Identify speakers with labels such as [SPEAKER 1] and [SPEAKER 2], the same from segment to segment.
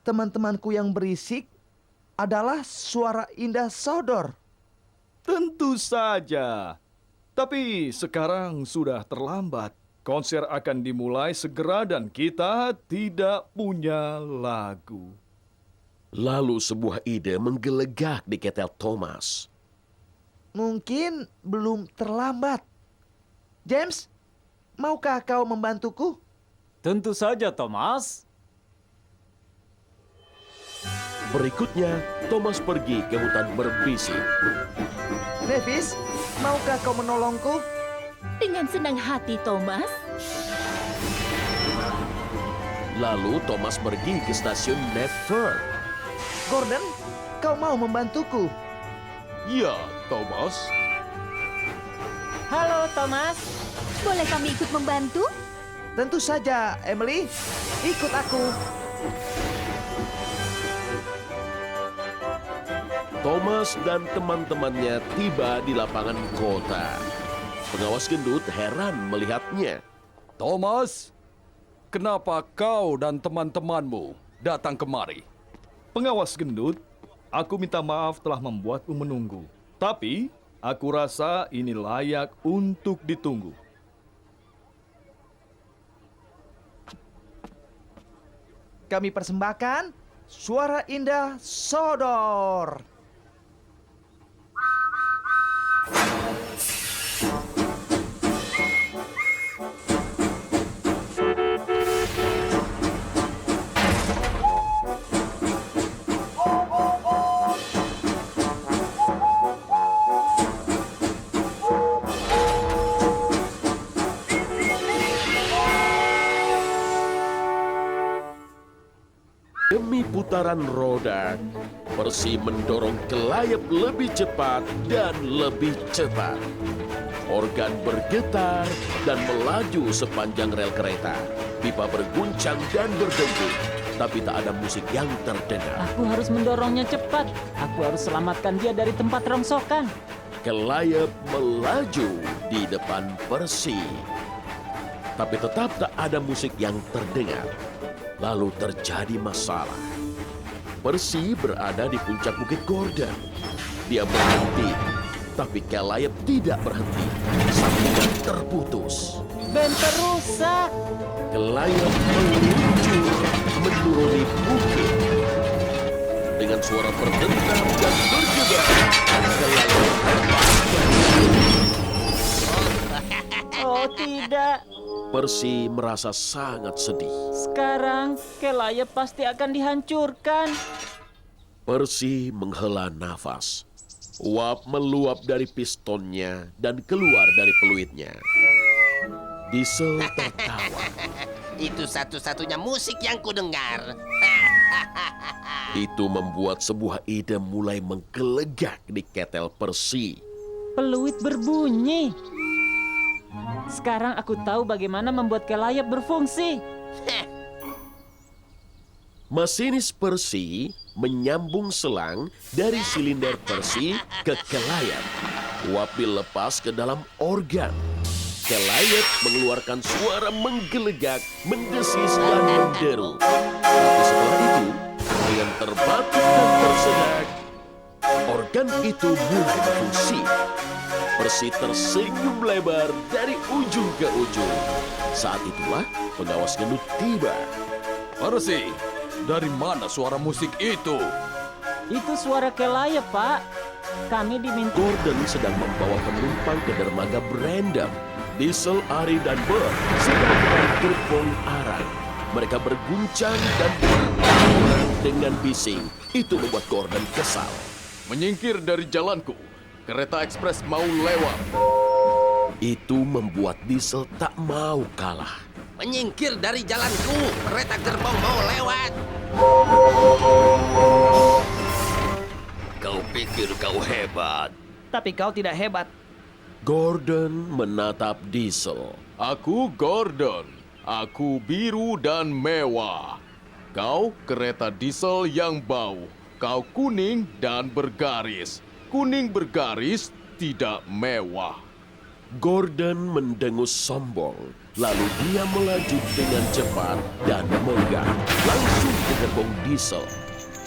[SPEAKER 1] teman-temanku yang berisik adalah suara indah Sodor?
[SPEAKER 2] Tentu saja. Tapi sekarang sudah terlambat. Konser akan dimulai segera dan kita tidak punya lagu.
[SPEAKER 3] Lalu sebuah ide menggelegak di ketel Thomas.
[SPEAKER 1] Mungkin belum terlambat. James, maukah kau membantuku?
[SPEAKER 4] Tentu saja, Thomas.
[SPEAKER 3] Berikutnya, Thomas pergi ke hutan berbisik.
[SPEAKER 1] Mavis, maukah kau menolongku?
[SPEAKER 5] Dengan senang hati, Thomas.
[SPEAKER 3] Lalu Thomas pergi ke stasiun Netford.
[SPEAKER 1] Gordon, kau mau membantuku?
[SPEAKER 2] Ya, Thomas.
[SPEAKER 5] Halo, Thomas. Boleh kami ikut membantu?
[SPEAKER 1] Tentu saja, Emily. Ikut aku.
[SPEAKER 3] Thomas dan teman-temannya tiba di lapangan kota. Pengawas gendut heran melihatnya.
[SPEAKER 2] Thomas, kenapa kau dan teman-temanmu datang kemari? Pengawas gendut, aku minta maaf telah membuatmu menunggu. Tapi, aku rasa ini layak untuk ditunggu.
[SPEAKER 1] Kami persembahkan suara indah Sodor.
[SPEAKER 3] Demi putaran roda, Percy mendorong kelayap lebih cepat dan lebih cepat. Organ bergetar dan melaju sepanjang rel kereta. Pipa berguncang dan berdengung, tapi tak ada musik yang terdengar.
[SPEAKER 6] Aku harus mendorongnya cepat. Aku harus selamatkan dia dari tempat rongsokan.
[SPEAKER 3] Kelayap melaju di depan Percy. Tapi tetap tak ada musik yang terdengar. Lalu terjadi masalah. Percy berada di puncak Bukit Gordon. Dia berhenti, tapi kelayap tidak berhenti. Sambungan terputus.
[SPEAKER 6] Bemper rusak.
[SPEAKER 3] Kelayap meluncur menuruni bukit. Dengan suara berdentam dan bergegar, kelayap
[SPEAKER 6] Oh tidak.
[SPEAKER 3] Percy merasa sangat sedih.
[SPEAKER 6] Sekarang kelayap pasti akan dihancurkan.
[SPEAKER 3] Percy menghela nafas. Uap meluap dari pistonnya dan keluar dari peluitnya. Diesel tertawa.
[SPEAKER 7] Itu satu-satunya musik yang kudengar.
[SPEAKER 3] Itu membuat sebuah ide mulai menggelegak di ketel Percy.
[SPEAKER 6] Peluit berbunyi. Sekarang aku tahu bagaimana membuat kelayap berfungsi.
[SPEAKER 3] Masinis Percy menyambung selang dari silinder Percy ke kelayap. Uap dilepas ke dalam organ. Kelayap mengeluarkan suara menggelegak, mendesis dan menderu. Tapi setelah itu, dengan terbatuk dan tersedak, organ itu mulai berfungsi. Percy tersenyum lebar dari ujung ke ujung. Saat itulah pengawas gendut tiba.
[SPEAKER 2] Percy, dari mana suara musik itu?
[SPEAKER 6] Itu suara kelayap, Pak. Kami diminta.
[SPEAKER 3] Gordon sedang membawa penumpang ke dermaga Brandon. Diesel, Ari, dan Bert sedang menarik gerbong arang. Mereka berguncang dan bertaburan dengan bising. Itu membuat Gordon kesal.
[SPEAKER 2] Menyingkir dari jalanku. Kereta ekspres mau lewat.
[SPEAKER 3] Itu membuat Diesel tak mau kalah.
[SPEAKER 7] Menyingkir dari jalanku, kereta gerbong mau lewat.
[SPEAKER 3] Kau pikir kau hebat?
[SPEAKER 1] Tapi kau tidak hebat.
[SPEAKER 3] Gordon menatap Diesel.
[SPEAKER 2] Aku Gordon. Aku biru dan mewah. Kau kereta diesel yang bau. Kau kuning dan bergaris. Kuning bergaris tidak mewah.
[SPEAKER 3] Gordon mendengus sombong, lalu dia melaju dengan cepat dan megah langsung ke gerbong diesel.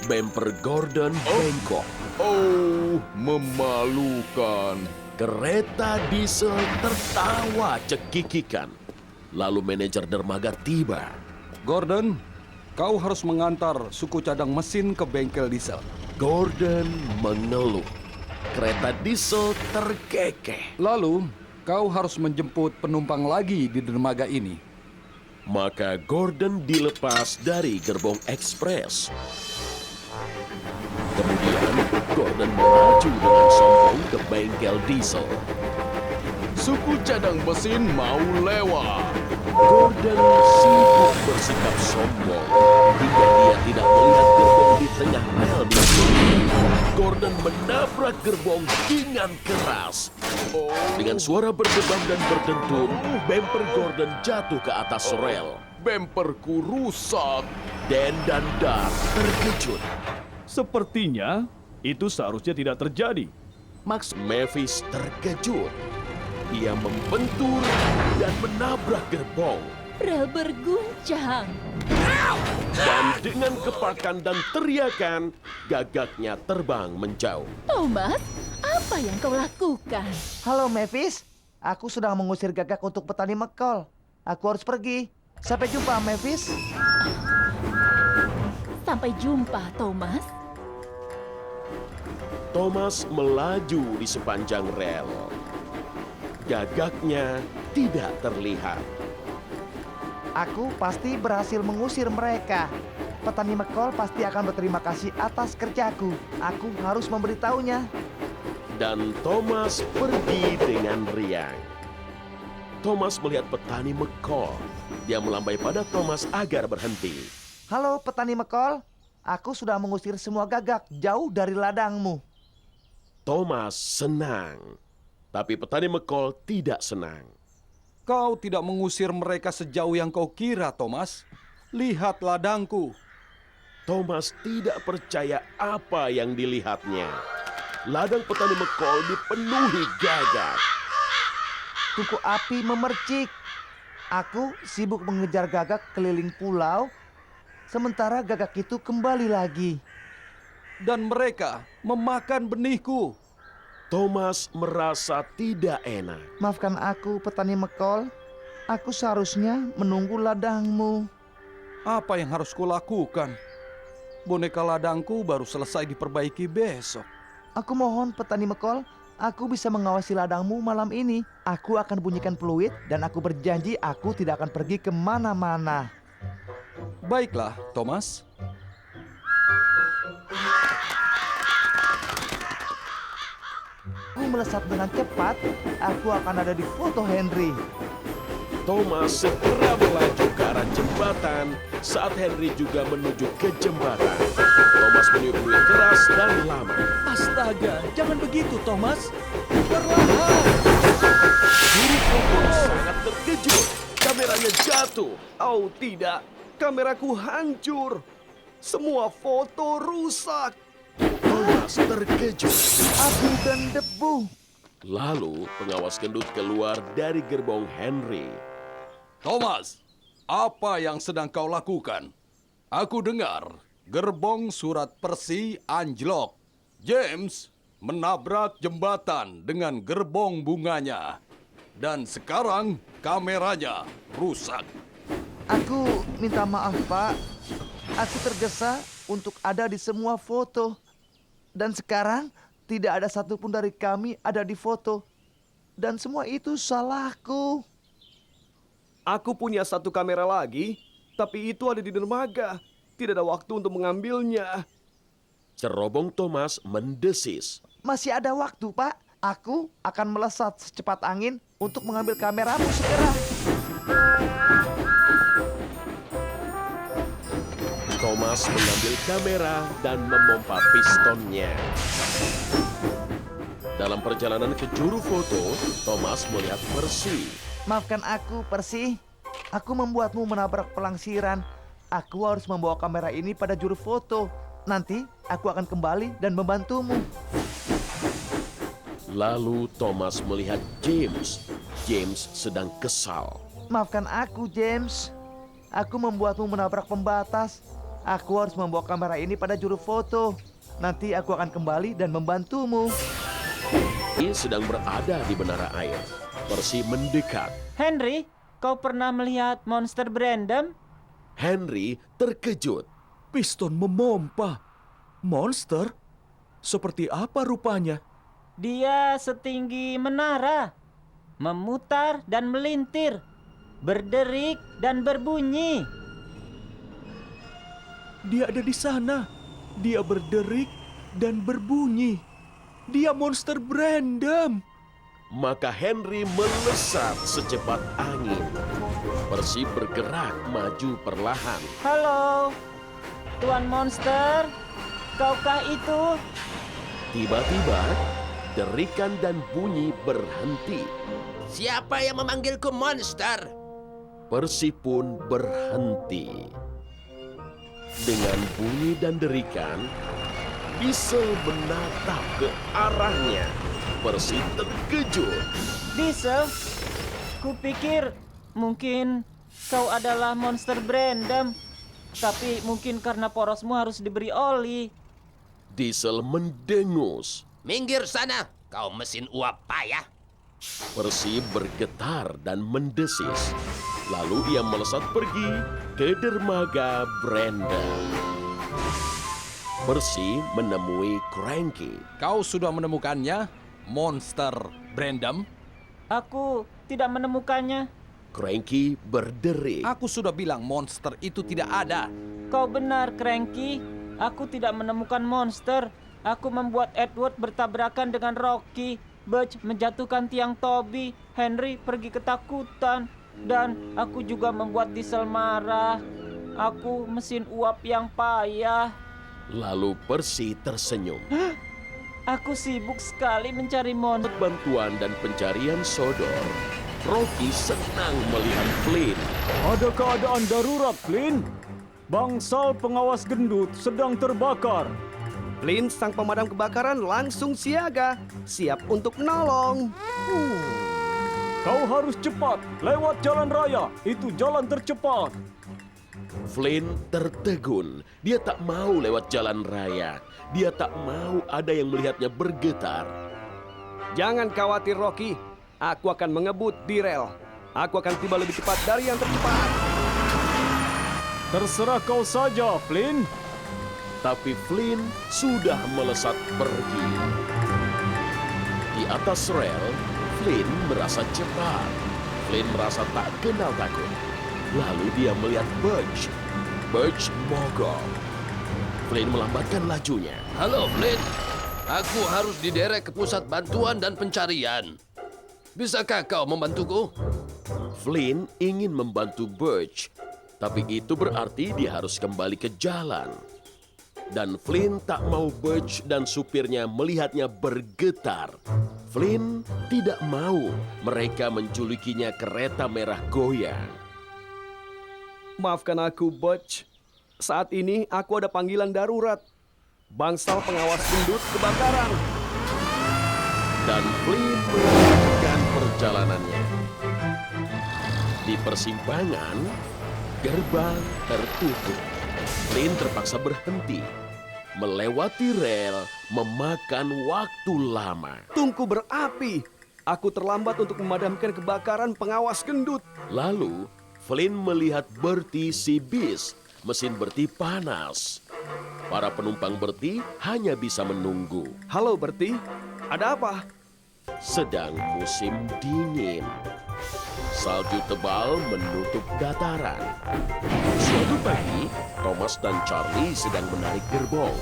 [SPEAKER 3] Bemper Gordon bengkok.
[SPEAKER 2] Oh, memalukan.
[SPEAKER 3] Kereta diesel tertawa cekikikan. Lalu manajer dermaga tiba.
[SPEAKER 2] Gordon, kau harus mengantar suku cadang mesin ke bengkel diesel.
[SPEAKER 3] Gordon mengeluh. Kereta diesel terkekeh.
[SPEAKER 2] Lalu, kau harus menjemput penumpang lagi di dermaga ini.
[SPEAKER 3] Maka Gordon dilepas dari gerbong ekspres. Kemudian Gordon melaju dengan sombong ke bengkel diesel.
[SPEAKER 2] Suku cadang mesin mau lewat.
[SPEAKER 3] Gordon sibuk bersikap sombong hingga dia tidak melihat gerbong di tengah rel diesel. Gordon menabrak gerbong dengan keras. Dengan suara berdebam dan berdentut, bemper Gordon jatuh ke atas rel.
[SPEAKER 2] Bemperku rusak.
[SPEAKER 3] Dan Dar terkejut.
[SPEAKER 2] Sepertinya itu seharusnya tidak terjadi.
[SPEAKER 3] Max Mavis terkejut. Ia membentur dan menabrak gerbong.
[SPEAKER 5] Rel berguncang.
[SPEAKER 3] Dan dengan kepakan dan teriakan, gagaknya terbang menjauh.
[SPEAKER 5] Thomas, apa yang kau lakukan?
[SPEAKER 1] Halo Mavis, aku sedang mengusir Gagak untuk petani McCall. Aku harus pergi. Sampai jumpa Mavis.
[SPEAKER 5] Sampai jumpa, Thomas.
[SPEAKER 3] Thomas melaju di sepanjang rel. Gagaknya tidak terlihat.
[SPEAKER 1] Aku pasti berhasil mengusir mereka. Petani McCall pasti akan berterima kasih atas kerjaku. Aku harus memberitahunya.
[SPEAKER 3] Dan Thomas pergi dengan riang. Thomas melihat petani McCall. Dia melambai pada Thomas agar berhenti.
[SPEAKER 1] Halo petani McCall, aku sudah mengusir semua gagak jauh dari ladangmu.
[SPEAKER 3] Thomas senang, tapi petani McCall tidak senang.
[SPEAKER 2] Kau tidak mengusir mereka sejauh yang kau kira, Thomas. Lihat ladangku.
[SPEAKER 3] Thomas tidak percaya apa yang dilihatnya. Ladang petani McCall dipenuhi gagak.
[SPEAKER 1] Tuku api memercik. Aku sibuk mengejar gagak keliling pulau, sementara gagak itu kembali lagi.
[SPEAKER 2] Dan mereka memakan benihku.
[SPEAKER 3] Thomas merasa tidak enak.
[SPEAKER 1] Maafkan aku, petani McCall. Aku seharusnya menunggu ladangmu.
[SPEAKER 2] Apa yang harus kulakukan? Boneka ladangku baru selesai diperbaiki besok.
[SPEAKER 1] Aku mohon, petani McCall, aku bisa mengawasi ladangmu malam ini. Aku akan bunyikan peluit dan aku berjanji aku tidak akan pergi kemana-mana.
[SPEAKER 2] Baiklah, Thomas.
[SPEAKER 1] Aku melesat dengan cepat, aku akan ada di foto Henry.
[SPEAKER 3] Thomas segera melaju ke arah jembatan saat Henry juga menuju ke jembatan. Thomas meniup peluit keras dan lama.
[SPEAKER 2] Astaga, jangan begitu, Thomas. Perlahan.
[SPEAKER 3] Juru foto sangat terkejut. Kameranya jatuh.
[SPEAKER 2] Oh tidak, kameraku hancur. Semua foto rusak.
[SPEAKER 3] Thomas terkejut.
[SPEAKER 1] Abu dan debu.
[SPEAKER 3] Lalu pengawas gendut keluar dari gerbong Henry.
[SPEAKER 2] Thomas, apa yang sedang kau lakukan? Aku dengar gerbong surat Persi anjlok. James menabrak jembatan dengan gerbong bunganya. Dan sekarang kameranya rusak.
[SPEAKER 1] Aku minta maaf, Pak. Aku tergesa untuk ada di semua foto. Dan sekarang tidak ada satupun dari kami ada di foto. Dan semua itu salahku.
[SPEAKER 8] Aku punya satu kamera lagi, tapi itu ada di dermaga. Tidak ada waktu untuk mengambilnya.
[SPEAKER 3] Cerobong Thomas mendesis.
[SPEAKER 1] Masih ada waktu, Pak. Aku akan melesat secepat angin untuk mengambil kameramu segera.
[SPEAKER 3] Thomas mengambil kamera dan memompa pistonnya. Dalam perjalanan ke juru foto, Thomas melihat Percy.
[SPEAKER 1] Maafkan aku, Percy. Aku membuatmu menabrak pelangsiran. Aku harus membawa kamera ini pada juru foto. Nanti aku akan kembali dan membantumu.
[SPEAKER 3] Lalu Thomas melihat James. James sedang kesal.
[SPEAKER 1] Maafkan aku, James. Aku membuatmu menabrak pembatas. Aku harus membawa kamera ini pada juru foto. Nanti aku akan kembali dan membantumu.
[SPEAKER 3] Dia sedang berada di menara air. Percy mendekat.
[SPEAKER 6] Henry, kau pernah melihat monster Brandon?
[SPEAKER 3] Henry terkejut.
[SPEAKER 2] Piston memompa. Monster? Seperti apa rupanya?
[SPEAKER 6] Dia setinggi menara, memutar dan melintir, berderik dan berbunyi.
[SPEAKER 2] Dia ada di sana. Dia berderik dan berbunyi. Dia monster Brandon.
[SPEAKER 3] Maka Henry melesat secepat angin. Percy bergerak maju perlahan.
[SPEAKER 6] Halo, Tuan Monster, kaukah itu?
[SPEAKER 3] Tiba-tiba, derikan dan bunyi berhenti.
[SPEAKER 7] Siapa yang memanggilku monster?
[SPEAKER 3] Percy pun berhenti. Dengan bunyi dan derikan, Diesel menatap ke arahnya. Percy terkejut.
[SPEAKER 6] Diesel, kupikir mungkin kau adalah monster Brandon. Tapi mungkin karena porosmu harus diberi oli.
[SPEAKER 3] Diesel mendengus.
[SPEAKER 7] Minggir sana, kau mesin uap payah.
[SPEAKER 3] Percy bergetar dan mendesis. Lalu ia melesat pergi ke dermaga Brandon. Percy menemui Cranky.
[SPEAKER 9] Kau sudah menemukannya, monster Brandon?
[SPEAKER 6] Aku tidak menemukannya.
[SPEAKER 3] Cranky berderik.
[SPEAKER 9] Aku sudah bilang monster itu tidak ada.
[SPEAKER 6] Kau benar, Cranky. Aku tidak menemukan monster. Aku membuat Edward bertabrakan dengan Rocky. Butch menjatuhkan tiang Toby. Henry pergi ketakutan. Dan aku juga membuat Diesel marah. Aku mesin uap yang payah.
[SPEAKER 3] Lalu Percy tersenyum.
[SPEAKER 6] Aku sibuk sekali mencari monster.
[SPEAKER 3] Bantuan dan pencarian sodor. Rocky senang melihat Flynn.
[SPEAKER 4] Ada keadaan darurat, Flynn. Bangsal pengawas gendut sedang terbakar.
[SPEAKER 8] Flynn, sang pemadam kebakaran, langsung siaga. Siap untuk menolong.
[SPEAKER 4] Kau harus cepat, lewat jalan raya. Itu jalan tercepat.
[SPEAKER 3] Flynn tertegun. Dia tak mau lewat jalan raya. Dia tak mau ada yang melihatnya bergetar.
[SPEAKER 8] Jangan khawatir, Rocky. Aku akan mengebut di rel. Aku akan tiba lebih cepat dari yang tercepat.
[SPEAKER 4] Terserah kau saja, Flynn.
[SPEAKER 3] Tapi Flynn sudah melesat pergi. Di atas rel, Flynn merasa cepat. Flynn merasa tak kenal takut. Lalu dia melihat Butch. Butch mogok. Flynn melambatkan lajunya.
[SPEAKER 7] Halo, Flynn. Aku harus diderek ke pusat bantuan dan pencarian. Bisakah kau membantuku?
[SPEAKER 3] Flynn ingin membantu Butch, tapi itu berarti dia harus kembali ke jalan. Dan Flynn tak mau Butch dan supirnya melihatnya bergetar. Flynn tidak mau mereka menculikinya kereta merah goyang.
[SPEAKER 8] Maafkan aku, Butch. Saat ini aku ada panggilan darurat. Bangsal pengawas gendut kebakaran.
[SPEAKER 3] Dan Flynn melanjutkan perjalanannya. Di persimpangan, gerbang tertutup. Flynn terpaksa berhenti. Melewati rel memakan waktu lama.
[SPEAKER 8] Tungku berapi. Aku terlambat untuk memadamkan kebakaran pengawas gendut.
[SPEAKER 3] Lalu, Flynn melihat Bertie si bis. Mesin Bertie panas. Para penumpang Bertie hanya bisa menunggu.
[SPEAKER 8] Halo, Bertie. Ada apa?
[SPEAKER 3] Sedang musim dingin. Salju tebal menutup dataran. Suatu pagi, Thomas dan Charlie sedang menarik gerbong.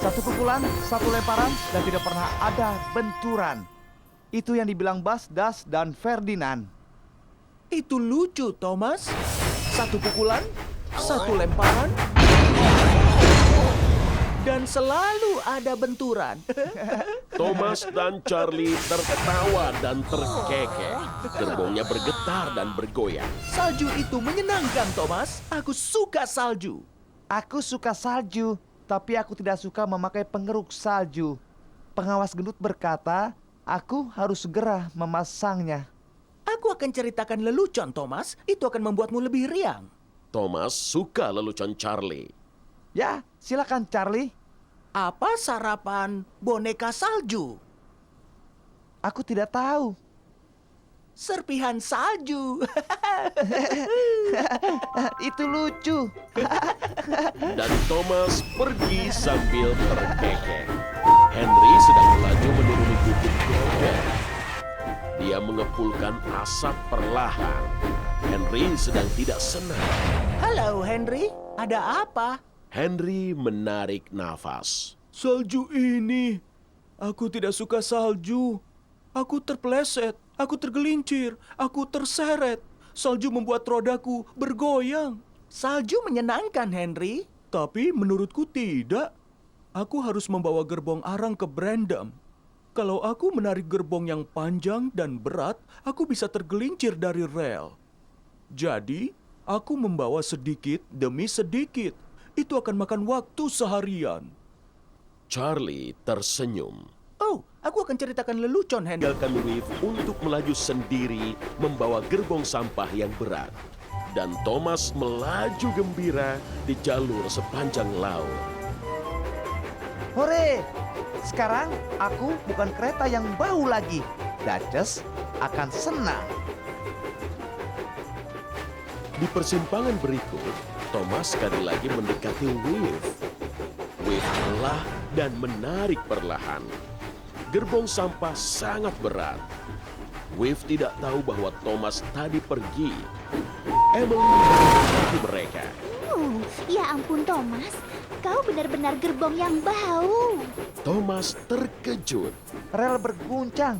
[SPEAKER 1] Satu pukulan, satu lemparan, dan tidak pernah ada benturan. Itu yang dibilang Bas, Das, dan Ferdinand.
[SPEAKER 10] Itu lucu, Thomas. Satu pukulan, satu lemparan, dan selalu ada benturan.
[SPEAKER 3] Thomas dan Charlie tertawa dan terkekeh. Gerbongnya bergetar dan bergoyang.
[SPEAKER 10] Salju itu menyenangkan, Thomas. Aku suka salju.
[SPEAKER 1] Aku suka salju, tapi aku tidak suka memakai pengeruk salju. Pengawas gendut berkata, Aku harus segera memasangnya.
[SPEAKER 10] Aku akan ceritakan lelucon, Thomas. Itu akan membuatmu lebih riang.
[SPEAKER 3] Thomas suka lelucon Charlie.
[SPEAKER 1] Ya, silakan Charlie.
[SPEAKER 10] Apa sarapan boneka salju?
[SPEAKER 1] Aku tidak tahu.
[SPEAKER 10] Serpihan salju.
[SPEAKER 1] Itu lucu.
[SPEAKER 3] Dan Thomas pergi sambil terkekeh. Henry sedang melaju menuruni gubuk grogger. Dia mengepulkan asap perlahan. Henry sedang tidak senang.
[SPEAKER 10] Halo, Henry. Ada apa?
[SPEAKER 3] Henry menarik nafas.
[SPEAKER 4] Salju ini. Aku tidak suka salju. Aku terpeleset. Aku tergelincir. Aku terseret. Salju membuat rodaku bergoyang.
[SPEAKER 10] Salju menyenangkan, Henry.
[SPEAKER 4] Tapi menurutku tidak. Aku harus membawa gerbong arang ke Brandam. Kalau aku menarik gerbong yang panjang dan berat, aku bisa tergelincir dari rel. Jadi, aku membawa sedikit demi sedikit. Itu akan makan waktu seharian.
[SPEAKER 3] Charlie tersenyum.
[SPEAKER 10] Oh, aku akan ceritakan lelucon, Henry.
[SPEAKER 3] Tinggalkan Wave untuk melaju sendiri membawa gerbong sampah yang berat. Dan Thomas melaju gembira di jalur sepanjang laut.
[SPEAKER 1] Hore! Sekarang aku bukan kereta yang bau lagi. Duchess akan senang.
[SPEAKER 3] Di persimpangan berikut, Thomas sekali lagi mendekati Wave. Wave lelah dan menarik perlahan. Gerbong sampah sangat berat. Wave tidak tahu bahwa Thomas tadi pergi. Emily mendekati mereka.
[SPEAKER 11] Ya ampun Thomas, kau benar-benar gerbong yang bau.
[SPEAKER 3] Thomas terkejut.
[SPEAKER 1] Rel berguncang.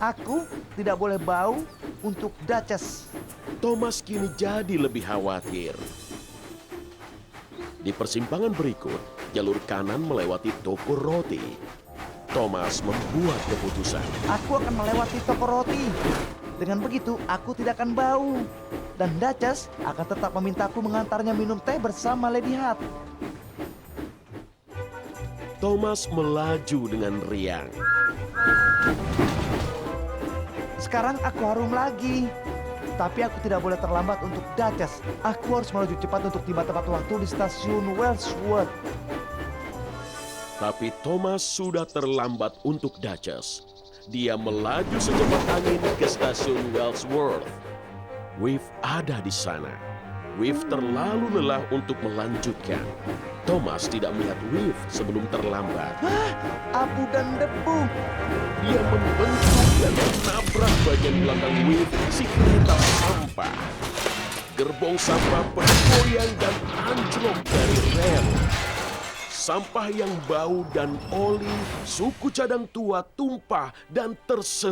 [SPEAKER 1] Aku tidak boleh bau untuk Duchess.
[SPEAKER 3] Thomas kini jadi lebih khawatir. Di persimpangan berikut, jalur kanan melewati toko roti. Thomas membuat keputusan.
[SPEAKER 1] Aku akan melewati toko roti. Dengan begitu, aku tidak akan bau. Dan Duchess akan tetap memintaku mengantarnya minum teh bersama Lady Hart.
[SPEAKER 3] Thomas melaju dengan riang.
[SPEAKER 1] Sekarang aku harum lagi. Tapi aku tidak boleh terlambat untuk Duchess. Aku harus melaju cepat untuk tiba tepat waktu di stasiun Wellsworth.
[SPEAKER 3] Tapi Thomas sudah terlambat untuk Duchess. Dia melaju secepat angin ke stasiun Wellsworth. Wave ada di sana. Wave terlalu lelah untuk melanjutkan. Thomas tidak melihat Wave sebelum terlambat.
[SPEAKER 1] Abu dan debu.
[SPEAKER 3] Dia membentuk dan menabrak bagian belakang Wave si kereta sampah. Gerbong sampah bergoyang dan anjlok dari rel. Sampah yang bau dan oli, suku cadang tua tumpah dan tersebar.